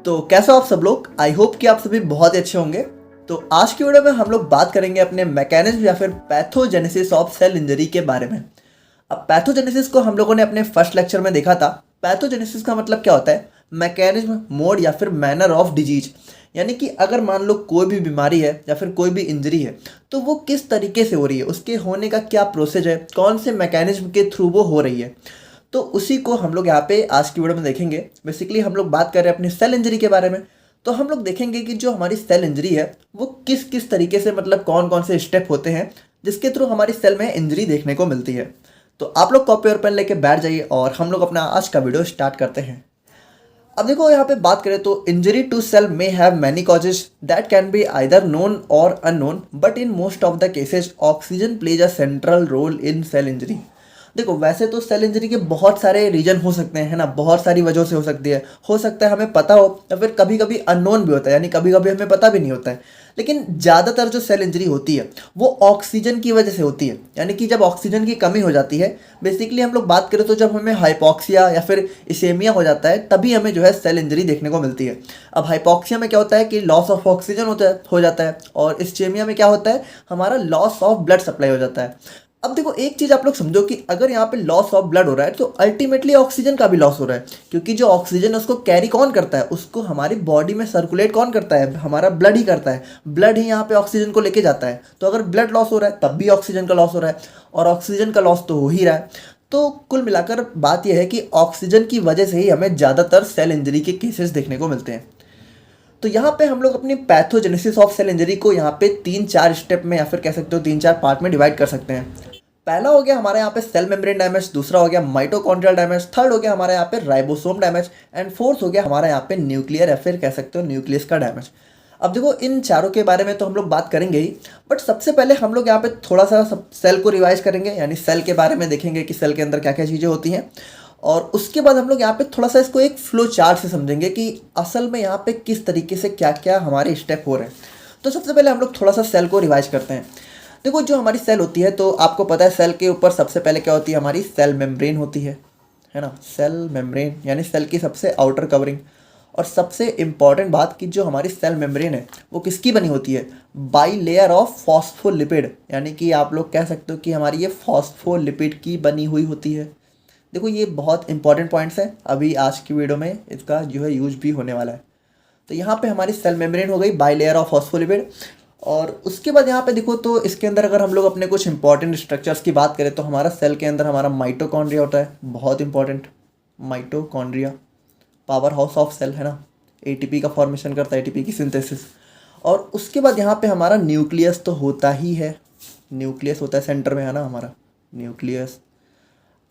तो कैसे हो आप सब लोग। आई होप कि आप सभी बहुत ही अच्छे होंगे। तो आज की वीडियो में हम लोग बात करेंगे अपने मैकेनिज्म या फिर पैथोजेनेसिस ऑफ सेल इंजरी के बारे में। अब पैथोजेनेसिस को हम लोगों ने अपने फर्स्ट लेक्चर में देखा था। पैथोजेनेसिस का मतलब क्या होता है? मैकेनिज्म, मोड या फिर मैनर ऑफ डिजीज। यानी कि अगर मान लो कोई भी बीमारी है या फिर कोई भी इंजरी है तो वो किस तरीके से हो रही है, उसके होने का क्या प्रोसेस है, कौन से मैकेनिज्म के थ्रू वो हो रही है। तो उसी को हम लोग यहाँ पे आज की वीडियो में देखेंगे। बेसिकली हम लोग बात कर रहे हैं अपनी सेल इंजरी के बारे में। तो हम लोग देखेंगे कि जो हमारी सेल इंजरी है वो किस किस तरीके से, मतलब कौन कौन से स्टेप होते हैं जिसके थ्रू हमारी सेल में इंजरी देखने को मिलती है। तो आप लोग कॉपी और पेन लेके बैठ जाइए और हम लोग अपना आज का वीडियो स्टार्ट करते हैं। अब देखो यहाँ पे बात करें तो injury to cell may have many causes that can be either known और unknown, but in most of the cases oxygen plays a central role in cell injury. देखो वैसे तो सेल इंजरी के बहुत सारे रीजन हो सकते हैं, है ना, बहुत सारी वजहों से हो सकता है हमें पता हो या फिर कभी कभी अननोन भी होता है, यानी कभी कभी हमें पता भी नहीं होता है। लेकिन ज़्यादातर जो सेल इंजरी होती है वो ऑक्सीजन की वजह से होती है, यानी कि जब ऑक्सीजन की कमी हो जाती है। बेसिकली हम लोग बात करें तो जब हमें हाइपॉक्सिया या फिर इसेमिया हो जाता है तभी हमें जो है सेल इंजरी देखने को मिलती है। अब हाइपॉक्सिया में क्या होता है कि लॉस ऑफ ऑक्सीजन हो जाता है, और इसेमिया में क्या होता है, हमारा लॉस ऑफ ब्लड सप्लाई हो जाता है। अब देखो एक चीज़ आप लोग समझो कि अगर यहाँ पे लॉस ऑफ ब्लड हो रहा है तो अल्टीमेटली ऑक्सीजन का भी लॉस हो रहा है, क्योंकि जो ऑक्सीजन उसको कैरी कौन करता है, उसको हमारी बॉडी में सर्कुलेट कौन करता है, हमारा ब्लड ही करता है। ब्लड ही यहाँ पे ऑक्सीजन को लेके जाता है। तो अगर ब्लड लॉस हो रहा है तब भी ऑक्सीजन का लॉस हो रहा है, और ऑक्सीजन का लॉस तो हो ही रहा है। तो कुल मिलाकर बात यह है कि ऑक्सीजन की वजह से ही हमें ज़्यादातर सेल इंजरी के केसेस देखने को मिलते हैं। तो यहाँ पे हम लोग अपनी पैथोजेनेसिस ऑफ सेल इंजरी को यहाँ पे 3-4 स्टेप में या फिर कह सकते हो 3-4 पार्ट में डिवाइड कर सकते हैं। पहला हो गया हमारे यहाँ पे सेल मेम्ब्रेन डैमेज, दूसरा हो गया माइटोकॉन्ड्रियल डैमेज, थर्ड हो गया हमारे यहाँ पे राइबोसोम डैमेज, एंड फोर्थ हो गया हमारे यहाँ पे न्यूक्लियर या फिर कह सकते हो न्यूक्लियस का डैमेज। अब देखो इन चारों के बारे में तो हम लोग बात करेंगे ही, बट सबसे पहले हम लोग यहाँ पे थोड़ा सा सेल को रिवाइज करेंगे, यानी सेल के बारे में देखेंगे कि सेल के अंदर क्या क्या चीज़ें होती हैं। और उसके बाद हम लोग यहाँ पे थोड़ा सा इसको एक फ्लो चार्ट से समझेंगे कि असल में यहाँ पे किस तरीके से क्या क्या हमारे स्टेप हो रहे हैं। तो सबसे पहले हम लोग थोड़ा सा सेल को रिवाइज करते हैं। देखो जो हमारी सेल होती है तो आपको पता है सेल के ऊपर सबसे पहले क्या होती है, हमारी सेल मेम्ब्रेन होती है ना। सेल मेम्ब्रेन यानी सेल की सबसे आउटर कवरिंग। और सबसे इम्पॉर्टेंट बात कि जो हमारी सेल मेम्ब्रेन है वो किसकी बनी होती है, बाई लेयर ऑफ फॉस्फोलिपिड, यानी कि आप लोग कह सकते हो कि हमारी ये फॉस्फोलिपिड की बनी हुई होती है। देखो ये बहुत इंपॉर्टेंट पॉइंट्स हैं, अभी आज की वीडियो में इसका जो है यूज भी होने वाला है। तो यहाँ पे हमारी सेल मेम्ब्रेन हो गई बाई लेयर ऑफ फॉस्फोलिपिड। और उसके बाद यहाँ पे देखो तो इसके अंदर अगर हम लोग अपने कुछ इंपॉर्टेंट स्ट्रक्चर्स की बात करें तो हमारा सेल के अंदर हमारा माइटोकॉन्ड्रिया होता है, बहुत important. Mitochondria powerhouse of cell, है ना, एटीपी का फॉर्मेशन करता है, एटीपी की सिंथेसिस। और उसके बाद यहाँ पे हमारा न्यूक्लियस तो होता ही है, न्यूक्लियस होता है सेंटर में, है ना, हमारा न्यूक्लियस।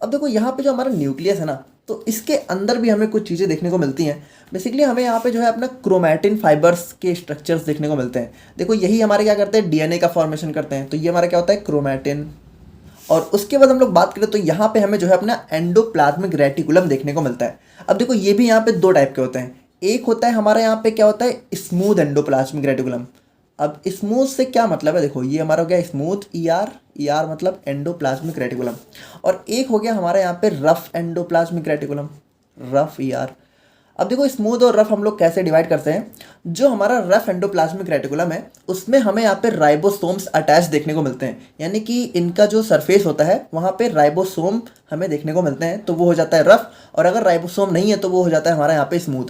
अब देखो यहाँ पे जो हमारा न्यूक्लियस है ना, तो इसके अंदर भी हमें कुछ चीज़ें देखने को मिलती हैं। बेसिकली हमें यहाँ पे जो है अपना क्रोमैटिन फाइबर्स के स्ट्रक्चर्स देखने को मिलते हैं। देखो यही हमारे क्या करते हैं, डीएनए का फॉर्मेशन करते हैं। तो ये हमारा क्या होता है, क्रोमैटिन। और उसके बाद हम लोग बात करें तो यहाँ पे हमें जो है अपना एंडोप्लाज्मिक रेटिकुलम देखने को मिलता है। अब देखो ये भी यहाँ पे दो टाइप के होते हैं। एक होता है हमारा यहाँ पे क्या होता है, स्मूथ एंडोप्लाज्मिक रेटिकुलम। अब स्मूथ से क्या मतलब है, देखो ये हमारा हो गया स्मूथ, ईआर मतलब एंडोप्लाज्मिक रेटिकुलम। और एक हो गया हमारा यहाँ पे rough endoplasmic reticulum, rough ER. अब देखो स्मूथ और रफ हम लोग कैसे डिवाइड करते हैं। जो हमारा रफ एंडोप्लाज्मिक रेटिकुलम है उसमें हमें यहाँ पे राइबोसोम्स अटैच देखने को मिलते हैं, यानी कि इनका जो सरफेस होता है वहाँ पे राइबोसोम हमें देखने को मिलते हैं, तो वो हो जाता है रफ। और अगर राइबोसोम नहीं है तो वो हो जाता है हमारा यहाँ पे स्मूथ।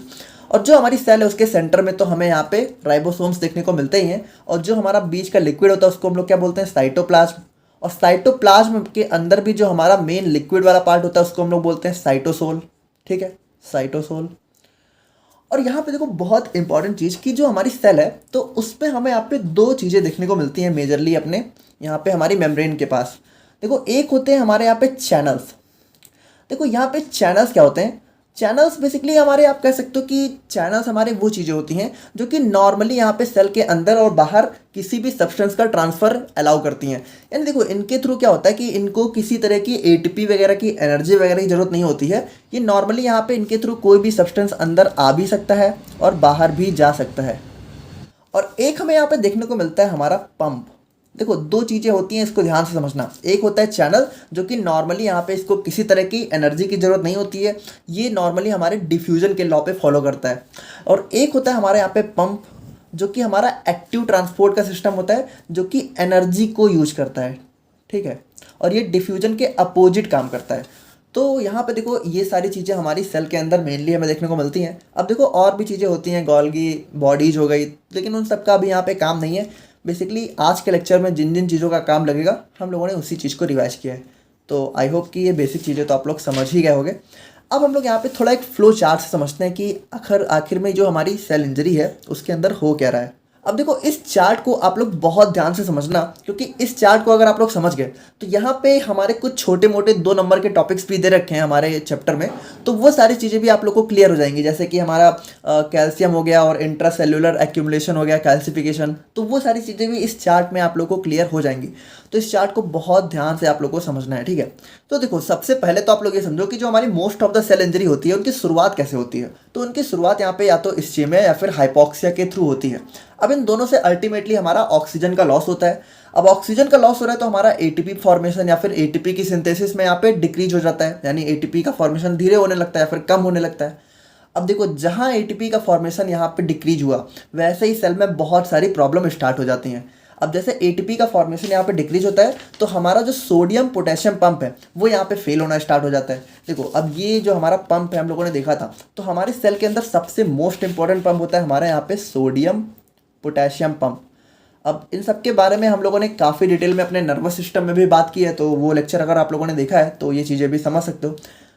और जो हमारी सेल है उसके सेंटर में तो हमें यहाँ पे राइबोसोम्स देखने को मिलते ही हैं। और जो हमारा बीच का लिक्विड होता है उसको हम लोग क्या बोलते हैं, साइटोप्लाज्म। और साइटोप्लाज्म के अंदर भी जो हमारा मेन लिक्विड वाला पार्ट होता है उसको हम लोग बोलते हैं साइटोसोल। ठीक है, साइटोसोल। और यहाँ पे देखो बहुत इंपॉर्टेंट चीज़ कि जो हमारी सेल है तो उस पर हमें यहाँ पे दो चीज़ें देखने को मिलती हैं मेजरली अपने यहाँ पे हमारी मेम्ब्रेन के पास। देखो एक होते हैं हमारे यहाँ पे चैनल्स। देखो यहाँ पे चैनल्स क्या होते हैं, चैनल्स बेसिकली हमारे, आप कह सकते हो कि चैनल्स हमारे वो चीज़ें होती हैं जो कि नॉर्मली यहाँ पे सेल के अंदर और बाहर किसी भी सब्सटेंस का ट्रांसफ़र अलाउ करती हैं। यानी देखो इनके थ्रू क्या होता है कि इनको किसी तरह की एटीपी वगैरह की, एनर्जी वगैरह की ज़रूरत नहीं होती है। ये नॉर्मली यहाँ पे इनके थ्रू कोई भी सब्सटेंस अंदर आ भी सकता है और बाहर भी जा सकता है। और एक हमें यहाँ पे देखने को मिलता है हमारा पंप। देखो दो चीज़ें होती हैं, इसको ध्यान से समझना। एक होता है चैनल, जो कि नॉर्मली यहाँ पे इसको किसी तरह की एनर्जी की ज़रूरत नहीं होती है, ये नॉर्मली हमारे डिफ्यूजन के लॉ पे फॉलो करता है। और एक होता है हमारे यहाँ पे पंप, जो कि हमारा एक्टिव ट्रांसपोर्ट का सिस्टम होता है, जो कि एनर्जी को यूज करता है, ठीक है। और ये डिफ्यूजन के अपोजिट काम करता है। तो यहाँ पे देखो ये सारी चीज़ें हमारी सेल के अंदर मेनली हमें देखने को मिलती हैं। अब देखो और भी चीज़ें होती हैं, गोल्गी बॉडीज हो गई, लेकिन उन सब का अभी यहाँ पे काम नहीं है। बेसिकली आज के लेक्चर में जिन जिन चीज़ों का काम लगेगा हम लोगों ने उसी चीज़ को रिवाइज किया है। तो आई होप कि ये बेसिक चीज़ें तो आप लोग समझ ही गए होंगे। अब हम लोग यहाँ पे थोड़ा एक फ्लो चार्ट से समझते हैं कि आखिर में जो हमारी सेल इंजरी है उसके अंदर हो क्या रहा है। अब देखो इस चार्ट को आप लोग बहुत ध्यान से समझना, क्योंकि इस चार्ट को अगर आप लोग समझ गए तो यहाँ पे हमारे कुछ छोटे मोटे 2 नंबर के टॉपिक्स भी दे रखे हैं हमारे चैप्टर में, तो वो सारी चीज़ें भी आप लोग को क्लियर हो जाएंगी। जैसे कि हमारा कैल्शियम हो गया और इंट्रासेल्युलर एक्यूमुलेशन हो गया, कैल्सिफिकेशन, तो वो सारी चीज़ें भी इस चार्ट में आप लोग को क्लियर हो जाएंगी। तो इस चार्ट को बहुत ध्यान से आप लोग को समझना है, ठीक है। तो देखो सबसे पहले तो आप लोग ये समझो कि जो हमारी most of the cell injury होती है उनकी शुरुआत कैसे होती है। तो उनकी शुरुआत यहाँ पे या तो इस्चेमिया या फिर हाइपोक्सिया के थ्रू होती है। अब इन दोनों से अल्टीमेटली हमारा ऑक्सीजन का लॉस होता है। अब ऑक्सीजन का लॉस हो रहा है तो हमारा एटीपी फॉर्मेशन या फिर एटीपी की सिंथेसिस में यहाँ पे डिक्रीज हो जाता है, यानी एटीपी का फॉर्मेशन धीरे होने लगता है या फिर कम होने लगता है। अब देखो जहाँ एटीपी का फॉर्मेशन यहाँ पे डिक्रीज हुआ, वैसे ही सेल में बहुत सारी प्रॉब्लम स्टार्ट हो जाती हैं। अब जैसे एटीपी का फॉर्मेशन यहाँ पे डिक्रीज होता है तो हमारा जो सोडियम पोटेशियम पंप है वो यहाँ पे फेल होना स्टार्ट हो जाता है। देखो अब ये जो हमारा पंप है हम लोगों ने देखा था, तो हमारे सेल के अंदर सबसे मोस्ट इंपॉर्टेंट पंप होता है हमारा यहाँ पे सोडियम पोटेशियम पंप। अब इन सब के बारे में हम लोगों ने काफ़ी डिटेल में अपने नर्वस सिस्टम में भी बात की है, तो वो लेक्चर अगर आप लोगों ने देखा है तो ये चीज़ें भी समझ सकते हो।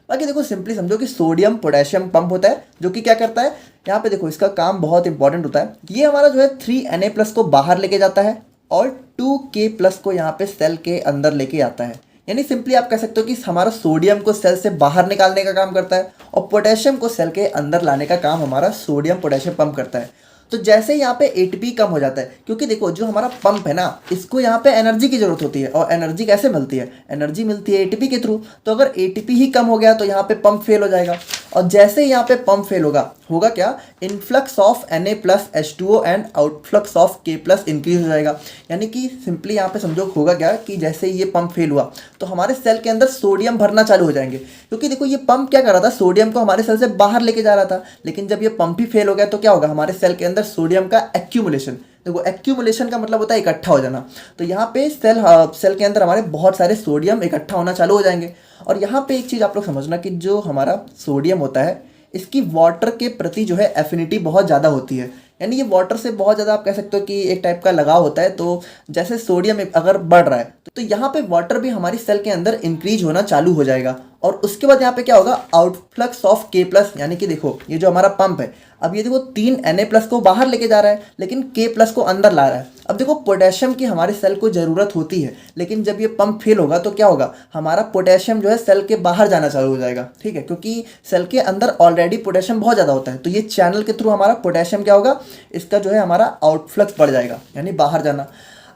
बाकी देखो सिंपली समझो कि सोडियम पोटेशियम पंप होता है जो कि क्या करता है, यहाँ पे देखो इसका काम बहुत इंपॉर्टेंट होता है। ये हमारा जो है 3Na+ को बाहर लेके जाता है और 2K+ को यहाँ पे सेल के अंदर लेके आता है। यानी सिंपली आप कह सकते हो कि हमारा सोडियम को सेल से बाहर निकालने का काम करता है और पोटेशियम को सेल के अंदर लाने का काम हमारा सोडियम पोटेशियम पंप करता है। तो जैसे यहाँ पे एटीपी कम हो जाता है, क्योंकि देखो जो हमारा पंप है ना, इसको यहाँ पे एनर्जी की जरूरत होती है, और एनर्जी कैसे मिलती है, एनर्जी मिलती है एटीपी के थ्रू। तो अगर एटीपी ही कम हो गया तो यहाँ पे पंप फेल हो जाएगा, और जैसे ही यहाँ पे पंप फेल होगा क्या, influx of Na+H2O and outflux of K+ increase हो जाएगा। यानी कि सिंपली यहाँ पे समझो होगा क्या कि जैसे ही ये पंप फेल हुआ तो हमारे सेल के अंदर सोडियम भरना चालू हो जाएंगे, क्योंकि देखो ये पंप क्या कर रहा था, सोडियम को हमारे सेल से बाहर लेके जा रहा था। लेकिन जब ये पंप ही फेल हो गया तो क्या होगा, हमारे सेल के अंदर सोडियम का एक्यूमुलेशन, देखो एक्यूमुलेशन का मतलब होता है इकट्ठा हो जाना। तो यहाँ पे सेल के अंदर हमारे बहुत सारे सोडियम इकट्ठा होना चालू हो जाएंगे। और यहाँ पे एक चीज़ आप लोग समझना कि जो हमारा सोडियम होता है इसकी वाटर के प्रति जो है एफिनिटी बहुत ज़्यादा होती है। यानी ये वाटर से बहुत ज़्यादा आप कह सकते हो कि एक टाइप का लगाव होता है। तो जैसे सोडियम अगर बढ़ रहा है तो यहाँ पे वाटर भी हमारी सेल के अंदर इंक्रीज होना चालू हो जाएगा। और उसके बाद यहाँ पे क्या होगा, आउटफ्लक्स ऑफ K+, यानी कि देखो ये जो हमारा पंप है, अब ये देखो 3Na+ को बाहर लेके जा रहा है लेकिन K+ को अंदर ला रहा है। अब देखो पोटेशियम की हमारे सेल को ज़रूरत होती है, लेकिन जब ये पंप फेल होगा तो क्या होगा, हमारा पोटेशियम जो है सेल के बाहर जाना चालू हो जाएगा, ठीक है। क्योंकि सेल के अंदर ऑलरेडी पोटेशियम बहुत ज़्यादा होता है, तो ये चैनल के थ्रू हमारा पोटेशियम क्या होगा, इसका जो है हमारा आउटफ्लक्स बढ़ जाएगा, यानी बाहर जाना।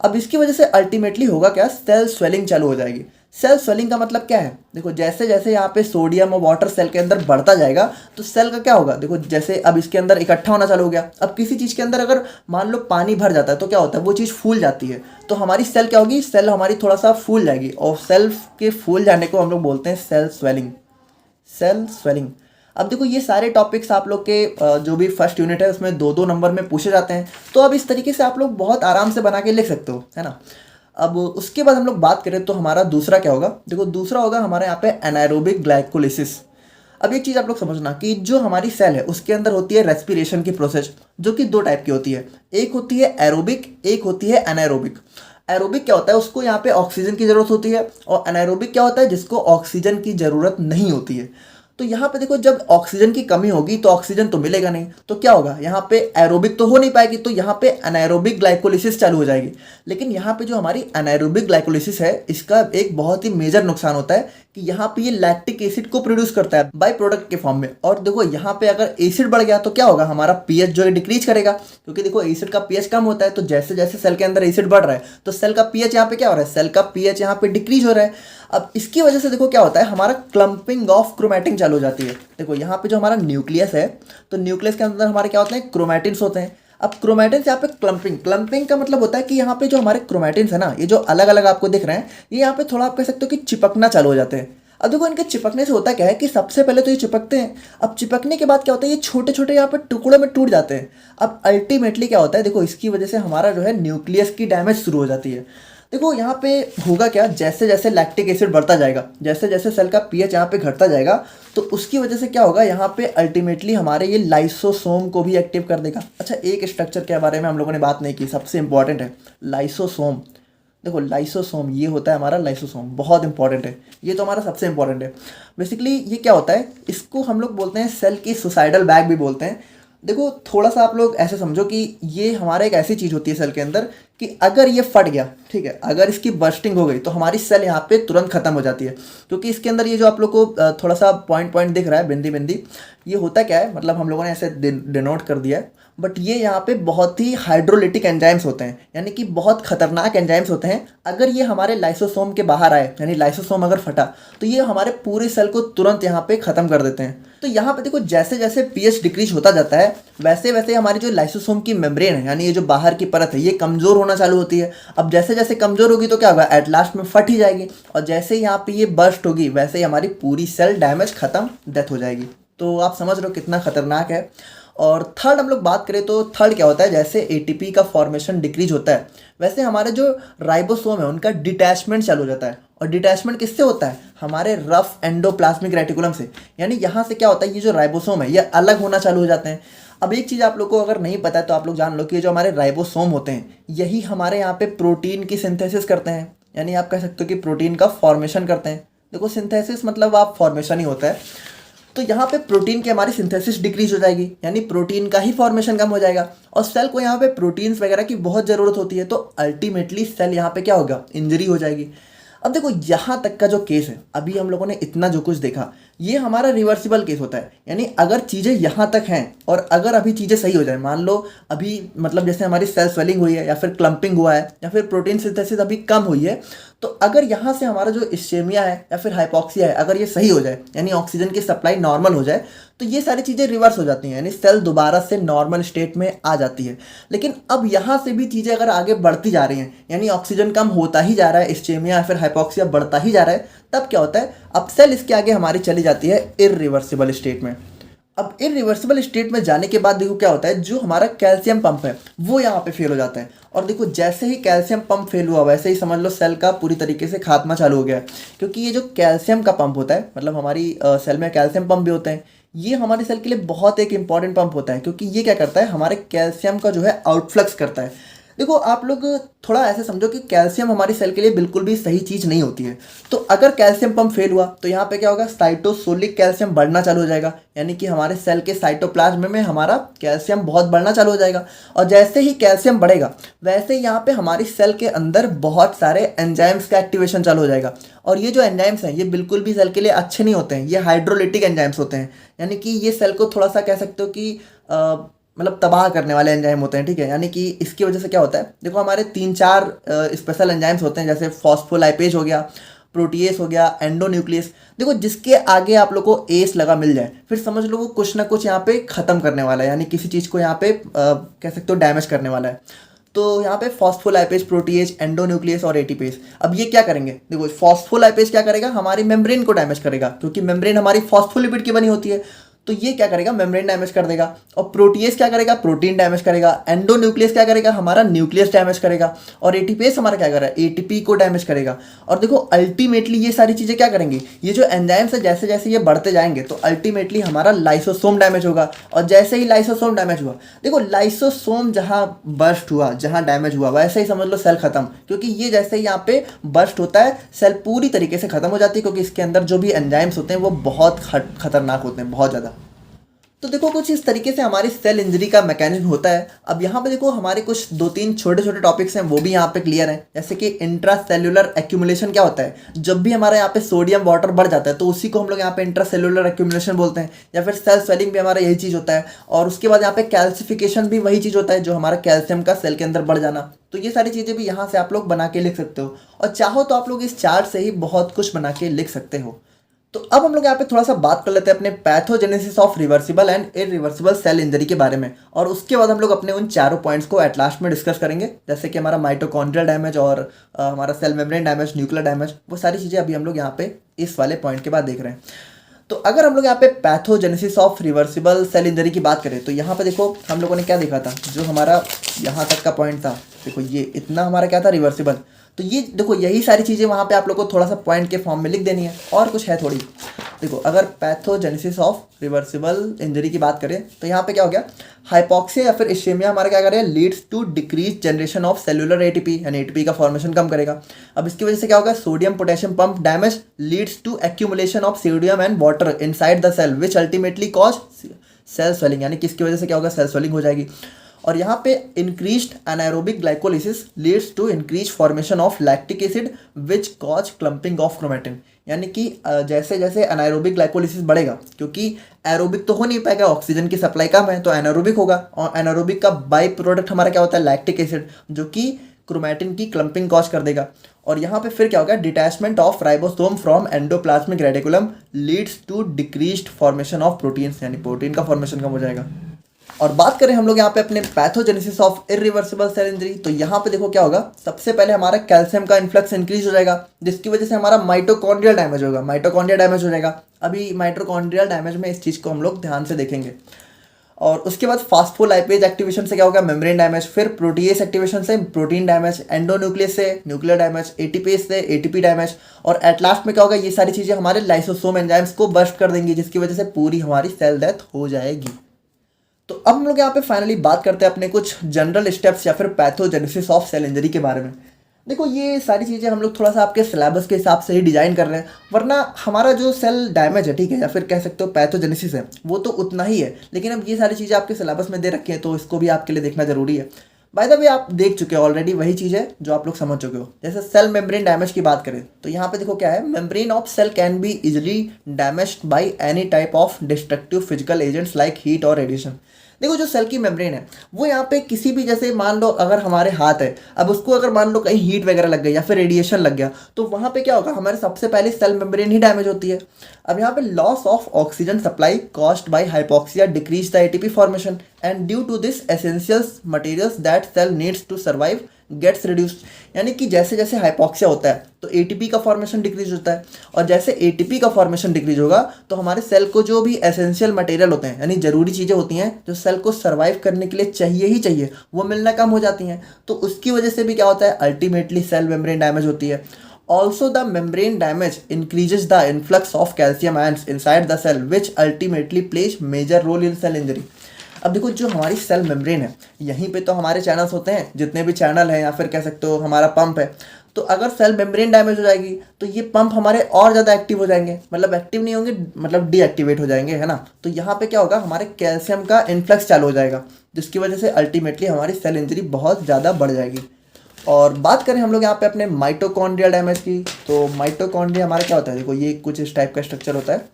अब इसकी वजह से अल्टीमेटली होगा क्या, सेल स्वेलिंग चालू हो जाएगी। सेल स्वेलिंग का मतलब क्या है, देखो जैसे जैसे यहाँ पे सोडियम और वाटर सेल के अंदर बढ़ता जाएगा तो सेल का क्या होगा, देखो जैसे अब इसके अंदर इकट्ठा होना चालू हो गया। अब किसी चीज़ के अंदर अगर मान लो पानी भर जाता है तो क्या होता है, वो चीज़ फूल जाती है। तो हमारी सेल क्या होगी, सेल हमारी थोड़ा सा फूल जाएगी, और सेल के फूल जाने को हम लोग बोलते हैं सेल स्वेलिंग। Cell swelling. अब देखो ये सारे टॉपिक्स आप लोग के जो भी फर्स्ट यूनिट है उसमें 2-2 नंबर में पूछे जाते हैं। तो अब इस तरीके से आप लोग बहुत आराम से बना के लिख सकते हो, है ना। अब उसके बाद हम लोग बात करें तो हमारा दूसरा क्या होगा, देखो दूसरा होगा हमारे यहाँ पे एनाएरोबिक ग्लाइकोलिसिस। अब एक चीज़ आप लोग समझना कि जो हमारी सेल है उसके अंदर होती है रेस्पिरेशन की प्रोसेस, जो कि 2 टाइप की होती है। एक होती है एरोबिक, एक होती है एनाएरोबिक। एरोबिक क्या होता है, उसको यहाँ पे ऑक्सीजन की ज़रूरत होती है, और एनाएरोबिक क्या होता है, जिसको ऑक्सीजन की ज़रूरत नहीं होती है। तो यहाँ पे देखो जब ऑक्सीजन की कमी होगी तो ऑक्सीजन तो मिलेगा नहीं, तो क्या होगा, यहाँ पे एरोबिक तो हो नहीं पाएगी, तो यहाँ पे एनाएरोबिक ग्लाइकोलिसिस चालू हो जाएगी। लेकिन यहाँ पे जो हमारी एनाएरोबिक ग्लाइकोलिसिस है इसका एक बहुत ही मेजर नुकसान होता है कि यहाँ पे ये लैक्टिक एसिड को प्रोड्यूस करता है बाई प्रोडक्ट के फॉर्म में। और देखो यहाँ पे अगर एसिड बढ़ गया तो क्या होगा, हमारा पीएच जो है डिक्रीज करेगा, क्योंकि देखो एसिड का पीएच कम होता है। तो जैसे जैसे सेल के अंदर एसिड बढ़ रहा है तो सेल का पीएच यहाँ पे क्या हो रहा है, सेल का पीएच यहाँ पे डिक्रीज हो रहा है। अब इसकी वजह से देखो क्या होता है, हमारा क्लम्पिंग ऑफ क्रोमैटिन चालू हो जाती है। देखो यहाँ पे जो हमारा न्यूक्लियस है, तो न्यूक्लियस के अंदर हमारे क्या होते हैं, क्रोमैटिन्स होते हैं। अब क्रोमैटिन से यहाँ पे क्लम्पिंग, क्लम्पिंग का मतलब होता है कि यहाँ पे जो हमारे क्रोमैटिन्स है ना, ये जो अलग अलग आपको दिख रहे हैं, ये यहाँ पे थोड़ा आप कह सकते हो कि चिपकना चालू हो जाते हैं। अब देखो इनके चिपकने से होता क्या है कि सबसे पहले तो ये चिपकते हैं, अब चिपकने के बाद क्या होता है, ये छोटे छोटे यहाँ पे टुकड़ों में टूट जाते हैं। अब अल्टीमेटली क्या होता है, देखो इसकी वजह से हमारा जो है न्यूक्लियस की डैमेज शुरू हो जाती है। देखो यहाँ पे होगा क्या, जैसे जैसे लैक्टिक एसिड बढ़ता जाएगा, जैसे जैसे सेल का पीएच यहाँ पे घटता जाएगा, तो उसकी वजह से क्या होगा, यहाँ पे अल्टीमेटली हमारे ये लाइसोसोम को भी एक्टिव कर देगा। अच्छा, एक स्ट्रक्चर के बारे में हम लोगों ने बात नहीं की, सबसे इंपॉर्टेंट है लाइसोसोम। देखो लाइसोसोम ये होता है हमारा लाइसोसोम, बहुत इंपॉर्टेंट है, ये तो हमारा सबसे इंपॉर्टेंट है। बेसिकली ये क्या होता है, इसको हम लोग बोलते हैं सेल की सुसाइडल बैग भी बोलते हैं। देखो थोड़ा सा आप लोग ऐसे समझो कि ये हमारा एक ऐसी चीज़ होती है सेल के अंदर कि अगर ये फट गया, ठीक है, अगर इसकी बर्स्टिंग हो गई तो हमारी सेल यहाँ पे तुरंत खत्म हो जाती है। क्योंकि इसके अंदर ये जो आप लोग को थोड़ा सा पॉइंट पॉइंट दिख रहा है, बिंदी बिंदी, ये होता क्या है, मतलब हम लोगों ने ऐसे डिनोट कर दिया है, बट ये यहाँ पे बहुत ही हाइड्रोलिटिक एंजाइम्स होते हैं, यानी कि बहुत खतरनाक एंजाइम्स होते हैं। अगर ये हमारे लाइसोसोम के बाहर आए, यानी लाइसोसोम अगर फटा, तो ये हमारे पूरे सेल को तुरंत यहाँ पे ख़त्म कर देते हैं। तो यहाँ पे देखो जैसे जैसे पीएच डिक्रीज होता जाता है, वैसे वैसे हमारी जो लाइसोसोम की मेम्ब्रेन है, यानी ये जो बाहर की परत है, ये कमज़ोर होना चालू होती है। अब जैसे जैसे कमज़ोर होगी तो क्या होगा, एट लास्ट में फट ही जाएगी, और जैसे ही यहाँ पे ये बर्स्ट होगी, वैसे ही हमारी पूरी सेल डैमेज खत्म, डेथ हो जाएगी। तो आप समझ रहे हो कितना खतरनाक है। और थर्ड हम लोग बात करें तो थर्ड क्या होता है, जैसे एटीपी का फॉर्मेशन डिक्रीज होता है, वैसे हमारे जो राइबोसोम है उनका डिटैचमेंट चालू हो जाता है। और डिटैचमेंट किससे होता है, हमारे रफ एंडोप्लाज्मिक रेटिकुलम से, यानी यहाँ से क्या होता है, ये जो राइबोसोम है ये अलग होना चालू हो जाते हैं। अब एक चीज़ आप लोग को अगर नहीं पता है तो आप लोग जान लो कि ये जो हमारे राइबोसोम होते हैं, यही हमारे यहाँ पे प्रोटीन की सिंथेसिस करते हैं, यानी आप कह सकते हो कि प्रोटीन का फॉर्मेशन करते हैं। देखो सिंथेसिस मतलब आप फॉर्मेशन ही होता है। तो यहाँ पे प्रोटीन की हमारी सिंथेसिस डिक्रीज हो जाएगी, यानी प्रोटीन का ही फॉर्मेशन कम हो जाएगा, और सेल को यहाँ पे प्रोटीन्स वगैरह की बहुत ज़रूरत होती है। तो अल्टीमेटली सेल यहाँ पे क्या होगा, इंजरी हो जाएगी। अब देखो यहाँ तक का जो केस है, अभी हम लोगों ने इतना जो कुछ देखा, ये हमारा रिवर्सिबल केस होता है। यानी अगर चीज़ें यहाँ तक हैं और अगर अभी चीज़ें सही हो जाए, मान लो अभी मतलब जैसे हमारी सेल स्वेलिंग हुई है, या फिर क्लम्पिंग हुआ है, या फिर प्रोटीन सिंथेसिस अभी कम हुई है, तो अगर यहाँ से हमारा जो इस्चेमिया है या फिर हाइपॉक्सिया है, अगर ये सही हो जाए, यानी ऑक्सीजन की सप्लाई नॉर्मल हो जाए, तो ये सारी चीज़ें रिवर्स हो जाती हैं, यानी सेल दोबारा से नॉर्मल स्टेट में आ जाती है। लेकिन अब यहाँ से भी चीज़ें अगर आगे बढ़ती जा रही हैं, यानी ऑक्सीजन कम होता ही जा रहा है, इस्चेमिया या फिर हाइपॉक्सिया बढ़ता ही जा रहा है, तब क्या होता है, अब सेल इसके आगे हमारी चली जाती है इररिवर्सिबल स्टेट में। अब इररिवर्सिबल स्टेट में जाने के बाद देखो क्या होता है, जो हमारा कैल्शियम पंप है वो यहाँ पे फेल हो जाता है। और देखो जैसे ही कैल्शियम पंप फेल हुआ, वैसे ही समझ लो सेल का पूरी तरीके से खात्मा चालू हो गया है। क्योंकि ये जो कैल्शियम का पंप होता है, मतलब हमारी सेल में कैल्शियम पंप भी होते हैं, ये हमारे सेल के लिए बहुत एक इंपॉर्टेंट पंप होता है। क्योंकि ये क्या करता है, हमारे कैल्शियम का जो है आउटफ्लक्स करता है। देखो आप लोग थोड़ा ऐसे समझो कि कैल्शियम हमारी सेल के लिए बिल्कुल भी सही चीज़ नहीं होती है। तो अगर कैल्शियम पंप फेल हुआ तो यहाँ पे क्या होगा, साइटोसोलिक कैल्शियम बढ़ना चालू हो जाएगा, यानी कि हमारे सेल के साइटोप्लाज्म में हमारा कैल्शियम बहुत बढ़ना चालू हो जाएगा। और जैसे ही कैल्शियम बढ़ेगा, वैसे ही यहाँ पे हमारी सेल के अंदर बहुत सारे एंजाइम्स का एक्टिवेशन चालू हो जाएगा। और ये जो एंजाइम्स हैं, ये बिल्कुल भी सेल के लिए अच्छे नहीं होते हैं, ये हाइड्रोलिटिक एंजाइम्स होते हैं, यानी कि ये सेल को थोड़ा सा कह सकते हो कि मतलब तबाह करने वाले एंजाइम होते हैं, ठीक है। यानी कि इसकी वजह से क्या होता है, देखो हमारे 3-4 स्पेशल एंजाइम्स होते हैं, जैसे फॉस्फोलाइपेज हो गया, प्रोटीएस हो गया, एंडोन्यूक्लियस। देखो जिसके आगे आप लोग को एस लगा मिल जाए, फिर समझ लो वो कुछ ना कुछ यहाँ पे ख़त्म करने वाला है, यानी किसी चीज़ को यहाँ पे कह सकते हो डैमेज करने वाला है। तो यहाँ पे फॉस्फोलाइपेज, प्रोटीएज, एंडोन्यूक्लियस और एटीपेज, अब ये क्या करेंगे, देखो फॉस्फोलाइपेज क्या करेगा, हमारी मेम्ब्रेन को डैमेज करेगा, क्योंकि मेम्ब्रेन हमारी फॉस्फोलिपिड की बनी होती है, तो ये क्या करेगा, मेम्ब्रेन डैमेज कर देगा। और प्रोटीएस क्या करेगा, प्रोटीन डैमेज करेगा। एंडोन्यूक्लियस क्या करेगा, हमारा न्यूक्लियस डैमेज करेगा। और एटीपेस हमारा क्या कर रहा है, एटीपी को डैमेज करेगा। और देखो अल्टीमेटली ये सारी चीज़ें क्या करेंगी, ये जो एंजाइम्स है जैसे जैसे ये बढ़ते जाएंगे, तो अल्टीमेटली हमारा लाइसोसोम डैमेज होगा। और जैसे ही लाइसोसोम डैमेज हुआ, देखो लाइसोसोम जहाँ बर्स्ट हुआ, जहाँ डैमेज हुआ, वैसे ही समझ लो सेल खत्म। क्योंकि ये जैसे ही यहाँ पे बर्स्ट होता है, सेल पूरी तरीके से खत्म हो जाती है, क्योंकि इसके अंदर जो भी एंजाइम्स होते हैं वो बहुत खतरनाक होते हैं, बहुत ज़्यादा। तो देखो कुछ इस तरीके से हमारी सेल इंजरी का मैकेनिज्म होता है। अब यहाँ पे देखो हमारे कुछ 2-3 छोटे छोटे टॉपिक्स हैं, वो भी यहाँ पे क्लियर हैं। जैसे कि इंट्रासेल्युलर एक्यूमुलेशन क्या होता है, जब भी हमारे यहाँ पे सोडियम वाटर बढ़ जाता है तो उसी को हम लोग यहाँ पे इंट्रासेल्युलर एक्यूमुलेशन बोलते हैं। या फिर सेल स्वेलिंग भी हमारा यही चीज़ होता है। और उसके बाद यहाँ पे कैल्सिफिकेशन भी वही चीज़ होता है, जो हमारा कैल्शियम का सेल के अंदर बढ़ जाना। तो ये सारी चीज़ें भी यहाँ से आप लोग बना के लिख सकते हो, और चाहो तो आप लोग इस चार्ट से ही बहुत कुछ बना के लिख सकते हो। तो अब हम लोग यहाँ पे थोड़ा सा बात कर लेते हैं अपने pathogenesis of reversible and irreversible cell injury के बारे में, और उसके बाद हम लोग अपने उन चारों पॉइंट्स को एट लास्ट में डिस्कस करेंगे, जैसे कि हमारा माइटोकॉन्ड्रियल डैमेज और हमारा cell membrane damage, nuclear damage, वो सारी चीज़ें अभी हम लोग यहाँ पे इस वाले पॉइंट के बाद देख रहे हैं। तो अगर हम लोग यहाँ पे pathogenesis of reversible cell injury की बात करें तो यहाँ पे देखो हम लोगों ने क्या देखा था, जो हमारा यहाँ तक का पॉइंट था, देखो ये इतना हमारा क्या था, रिवर्सिबल। तो ये देखो यही सारी चीज़ें वहाँ पे आप लोग को थोड़ा सा पॉइंट के फॉर्म में लिख देनी है, और कुछ है थोड़ी। देखो अगर पैथोजेनेसिस ऑफ रिवर्सिबल इंजरी की बात करें तो यहाँ पे क्या हो गया, हाइपॉक्सिया या फिर इश्केमिया हमारा क्या करेगा, leads to decrease generation of cellular ATP, यानी एटीपी का फॉर्मेशन कम करेगा। अब इसकी वजह से क्या होगा, sodium potassium pump damage leads to accumulation of sodium and water inside the cell which ultimately cause cell swelling, यानी कि इसकी वजह से क्या होगा, सेल स्वेलिंग हो जाएगी। और यहाँ पे increased anaerobic glycolysis leads to increase formation of lactic acid which cause clumping of chromatin, यानी कि जैसे जैसे एनाएरोबिक ग्लाइकोलिसिस बढ़ेगा, क्योंकि एरोबिक तो हो नहीं पाएगा, ऑक्सीजन की सप्लाई कम है, तो एनाएरोबिक होगा, और एनाएरोबिक का बाई प्रोडक्ट हमारा क्या होता है, लैक्टिक एसिड, जो कि क्रोमेटिन की क्लम्पिंग कॉज कर देगा। और यहाँ पे फिर क्या होगा, detachment of ribosome from endoplasmic reticulum leads to decreased formation of proteins, यानी प्रोटीन का फॉर्मेशन कम हो जाएगा। और बात करें हम लोग यहाँ पे अपने pathogenesis of irreversible cell injury, तो यहाँ पे देखो क्या होगा, सबसे पहले हमारा कैल्शियम का इन्फ्लक्स इंक्रीज हो जाएगा, जिसकी वजह से हमारा माइटोकॉन्ड्रियल डैमेज होगा, माइटोकॉन्ड्रिया डैमेज हो जाएगा। अभी माइटोकॉन्ड्रियल डैमेज में इस चीज़ को हम लोग ध्यान से देखेंगे। और उसके बाद फास्फोलाइपेज एक्टिवेशन से क्या होगा, मेम्ब्रेन डैमेज, फिर प्रोटीएस एक्टिवेशन से प्रोटीन डैमेज, एंडोन्यूक्लियस से न्यूक्लियर डैमेज, एटीपेज से एटीपी डैमेज, और एट लास्ट में क्या होगा, ये सारी चीज़ें हमारे लाइसोसोम एंजाइम्स को बस्ट कर देंगी, जिसकी वजह से पूरी हमारी सेल डेथ हो जाएगी। तो अब हम लोग यहाँ पे फाइनली बात करते हैं अपने कुछ जनरल स्टेप्स या फिर पैथोजेनेसिस ऑफ सेल इंजरी के बारे में। देखो ये सारी चीज़ें हम लोग थोड़ा सा आपके सिलेबस के हिसाब से ही डिजाइन कर रहे हैं, वरना हमारा जो सेल डैमेज है, ठीक है, या फिर कह सकते हो पैथोजेनेसिस है, वो तो उतना ही है, लेकिन अब ये सारी चीज़ें आपके सिलेबस में दे रखी हैं, तो इसको भी आपके लिए देखना जरूरी है। बाय द वे आप देख चुके हो ऑलरेडी वही चीज़ है जो आप लोग समझ चुके हो। जैसे सेल मेम्ब्रेन डैमेज की बात करें तो यहाँ पे देखो क्या है, membrane of cell can be easily damaged by any type of destructive physical agents like heat और रेडिएशन। देखो जो सेल की मेम्ब्रेन है वो यहाँ पे किसी भी, जैसे मान लो अगर हमारे हाथ है, अब उसको अगर मान लो कहीं हीट वगैरह लग गई या फिर रेडिएशन लग गया, तो वहाँ पे क्या होगा, हमारे सबसे पहले सेल मेम्ब्रेन ही डैमेज होती है। अब यहाँ पे loss of oxygen supply caused by hypoxia decrease the ATP formation and due to this essentials materials that cell needs to survive gets reduced, यानी कि जैसे जैसे हाइपॉक्सिया होता है तो एटीपी का फॉर्मेशन डिक्रीज होता है, और जैसे एटीपी का फॉर्मेशन डिक्रीज होगा तो हमारे सेल को जो भी एसेंशियल मटेरियल होते हैं, यानी जरूरी चीज़ें होती हैं जो सेल को सर्वाइव करने के लिए चाहिए ही चाहिए, वो मिलना कम हो जाती हैं। तो उसकी वजह से भी क्या होता है, अल्टीमेटली सेल मेम्ब्रेन डैमेज होती है। Also, the membrane damage increases the influx of calcium ions inside the cell, which ultimately plays major role in cell injury. अब देखो जो हमारी सेल मेम्ब्रेन है, यहीं पे तो हमारे चैनल्स होते हैं, जितने भी चैनल हैं, या फिर कह सकते हो हमारा पंप है। तो अगर सेल मेम्ब्रेन डैमेज हो जाएगी तो ये पंप हमारे और ज़्यादा एक्टिव हो जाएंगे, मतलब एक्टिव नहीं होंगे, मतलब डीएक्टिवेट हो जाएंगे, है ना। तो यहाँ पे क्या होगा, हमारे कैल्शियम का इन्फ्लक्स चालू हो जाएगा, जिसकी वजह से अल्टीमेटली हमारी सेल इंजरी बहुत ज़्यादा बढ़ जाएगी। और बात करें हम लोग यहाँ पे अपने माइटोकॉन्ड्रियल डैमेज की, तो माइटोकॉन्ड्रिया हमारा क्या होता है, देखो ये कुछ इस टाइप का स्ट्रक्चर होता है।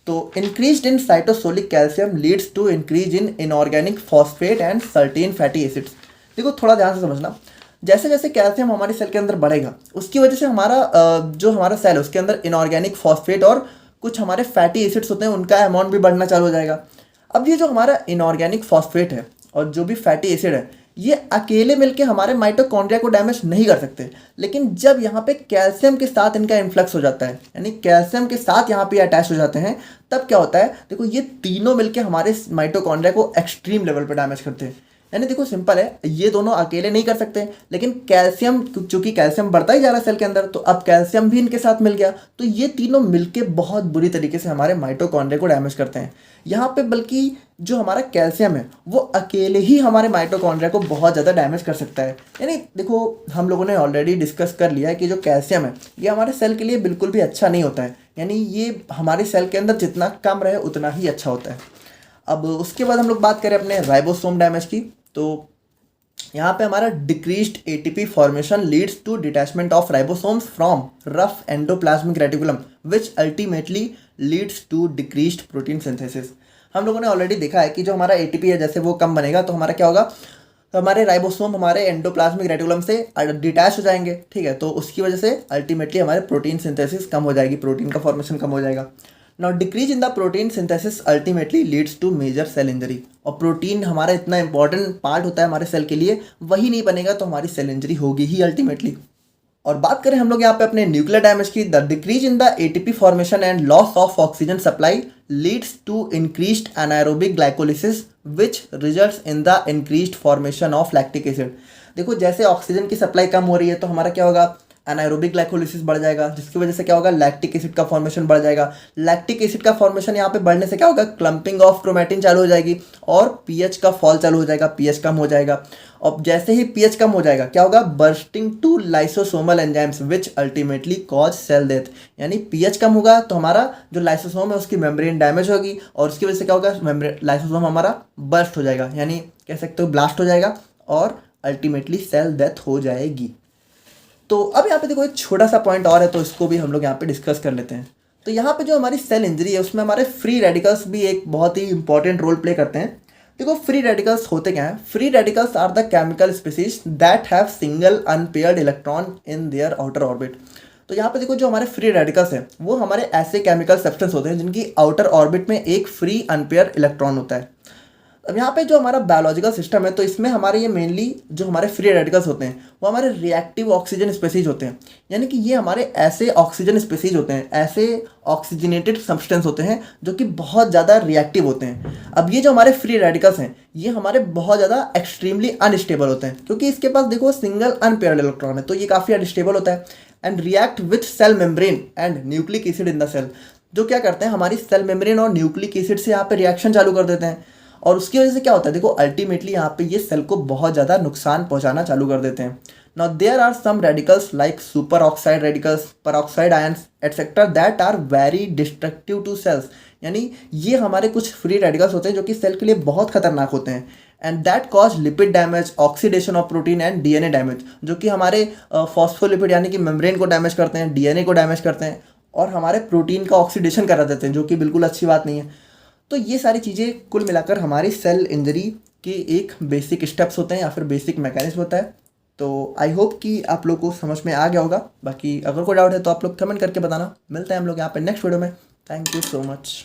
तो increase in cytosolic calcium leads to increase in inorganic phosphate and certain fatty acids. देखो थोड़ा ध्यान से समझना, जैसे जैसे कैल्शियम हमारी सेल के अंदर बढ़ेगा, उसकी वजह से हमारा जो हमारा सेल है उसके अंदर इनऑर्गेनिक फॉस्फेट और कुछ हमारे फैटी एसिड्स होते हैं, उनका अमाउंट भी बढ़ना चालू हो जाएगा। अब ये जो हमारा इनऑर्गेनिक फॉस्फेट है और जो भी फैटी एसिड है, ये अकेले मिलके हमारे माइटोकॉन्ड्रिया को डैमेज नहीं कर सकते, लेकिन जब यहाँ पे कैल्शियम के साथ इनका इन्फ्लक्स हो जाता है, यानी कैल्शियम के साथ यहाँ पे अटैच हो जाते हैं, तब क्या होता है, देखो ये तीनों मिलके हमारे माइटोकॉन्ड्रिया को एक्सट्रीम लेवल पे डैमेज करते हैं। यानी देखो सिंपल है, ये दोनों अकेले नहीं कर सकते, लेकिन कैल्शियम, चूंकि कैल्शियम बढ़ता ही जा रहा है सेल के अंदर, तो अब कैल्शियम भी इनके साथ मिल गया, तो ये तीनों मिलके बहुत बुरी तरीके से हमारे माइटोकॉन्ड्रिया को डैमेज करते हैं। यहाँ पे बल्कि जो हमारा कैल्शियम है वो अकेले ही हमारे माइटोकॉन्ड्रिया को बहुत ज़्यादा डैमेज कर सकता है। यानी देखो हम लोगों ने ऑलरेडी डिस्कस कर लिया है कि जो कैल्शियम है ये हमारे सेल के लिए बिल्कुल भी अच्छा नहीं होता है, यानी ये हमारे सेल के अंदर जितना कम रहे उतना ही अच्छा होता है। अब उसके बाद हम लोग बात करें अपने राइबोसोम डैमेज की, तो यहाँ पे हमारा decreased ATP formation leads to detachment of ribosomes from rough endoplasmic reticulum which ultimately leads to decreased protein synthesis. हम लोगों ने ऑलरेडी देखा है कि जो हमारा एटीपी है जैसे वो कम बनेगा तो हमारा क्या होगा, तो हमारे राइबोसोम हमारे एंडोप्लाज्मिक रेटिकुलम से डिटैच हो जाएंगे, ठीक है। तो उसकी वजह से अल्टीमेटली हमारे प्रोटीन सिंथेसिस कम हो जाएगी, प्रोटीन का फॉर्मेशन कम हो जाएगा। Now decrease in the protein synthesis ultimately leads to major cell injury. और प्रोटीन हमारा इतना इंपॉर्टेंट पार्ट होता है हमारे सेल के लिए, वही नहीं बनेगा तो हमारी सेल इंजरी होगी ही अल्टीमेटली। और बात करें हम लोग यहाँ पे अपने न्यूक्लियर डैमेज की, the decrease in the ATP formation and loss of oxygen supply leads to increased anaerobic glycolysis which results in the increased formation of lactic acid. देखो जैसे ऑक्सीजन की सप्लाई कम हो रही है तो हमारा क्या होगा, एनाएरोबिक ग्लाइकोलिसिस बढ़ जाएगा, जिसकी वजह से क्या होगा, लैक्टिक एसिड का फॉर्मेशन बढ़ जाएगा। लैक्टिक एसिड का फॉर्मेशन यहाँ पे बढ़ने से क्या होगा, क्लम्पिंग ऑफ क्रोमैटिन चालू हो जाएगी और पीएच का फॉल चालू हो जाएगा, पीएच कम हो जाएगा। और जैसे ही पीएच कम हो जाएगा क्या होगा, bursting to lysosomal enzymes which ultimately cause cell death. यानी पीएच कम होगा तो हमारा जो लाइसोसोम है उसकी मेम्ब्रेन डैमेज होगी और उसकी वजह से क्या होगा, लाइसोसोम हमारा बर्स्ट हो जाएगा, यानी कह सकते हो ब्लास्ट हो जाएगा और अल्टीमेटली सेल डेथ हो जाएगी। तो अब यहाँ पे देखो एक छोटा सा पॉइंट और है, तो इसको भी हम लोग यहाँ पे डिस्कस कर लेते हैं। तो यहाँ पे जो हमारी सेल इंजरी है उसमें हमारे फ्री रेडिकल्स भी एक बहुत ही इंपॉर्टेंट रोल प्ले करते हैं। देखो फ्री रेडिकल्स होते क्या हैं, free radicals are the chemical species that have single unpaired electron in their outer orbit. तो यहाँ पे देखो जो हमारे फ्री रेडिकल्स हैं वो हमारे ऐसे केमिकल सब्सटेंस होते हैं जिनकी आउटर ऑर्बिट में एक फ्री अनपेयर इलेक्ट्रॉन होता है। अब यहाँ पे जो हमारा बायोलॉजिकल सिस्टम है तो इसमें हमारे ये मेनली जो हमारे फ्री रेडिकल्स होते हैं वो हमारे रिएक्टिव ऑक्सीजन स्पीसीज होते हैं, यानी कि ये हमारे ऐसे ऑक्सीजन स्पीसीज होते हैं, ऐसे ऑक्सीजनेटेड सब्सटेंस होते हैं जो कि बहुत ज़्यादा रिएक्टिव होते हैं। अब ये जो हमारे फ्री रेडिकल्स हैं ये हमारे बहुत ज़्यादा एक्सट्रीमली अनस्टेबल होते हैं, क्योंकि इसके पास देखो सिंगल अनपेयर्ड इलेक्ट्रॉन है तो ये काफ़ी अनस्टेबल होता है। And react with cell membrane and nucleic acid in the cell, जो क्या करते हैं हमारी सेल मेम्ब्रेन और न्यूक्लिक एसिड से यहाँ पे रिएक्शन चालू कर देते हैं और उसकी वजह से क्या होता है, देखो अल्टीमेटली यहाँ पे ये सेल को बहुत ज़्यादा नुकसान पहुँचाना चालू कर देते हैं। Now there are some radicals like superoxide radicals, peroxide ions etcetera that are very destructive to cells. यानी ये हमारे कुछ फ्री रेडिकल्स होते हैं जो कि सेल के लिए बहुत खतरनाक होते हैं। And that cause lipid damage, oxidation of protein and DNA damage, जो कि हमारे फॉस्फोलिपिड यानी कि मेम्ब्रेन को डैमेज करते हैं, डीएनए को डैमेज करते हैं और हमारे प्रोटीन का ऑक्सीडेशन करा देते हैं, जो कि बिल्कुल अच्छी बात नहीं है। तो ये सारी चीज़ें कुल मिलाकर हमारी सेल इंजरी के एक बेसिक स्टेप्स होते हैं या फिर बेसिक मैकेनिज्म होता है। तो आई होप कि आप लोग को समझ में आ गया होगा। बाकी अगर कोई डाउट है तो आप लोग कमेंट करके बताना। मिलते हैं हम लोग यहाँ पे नेक्स्ट वीडियो में। Thank you so much.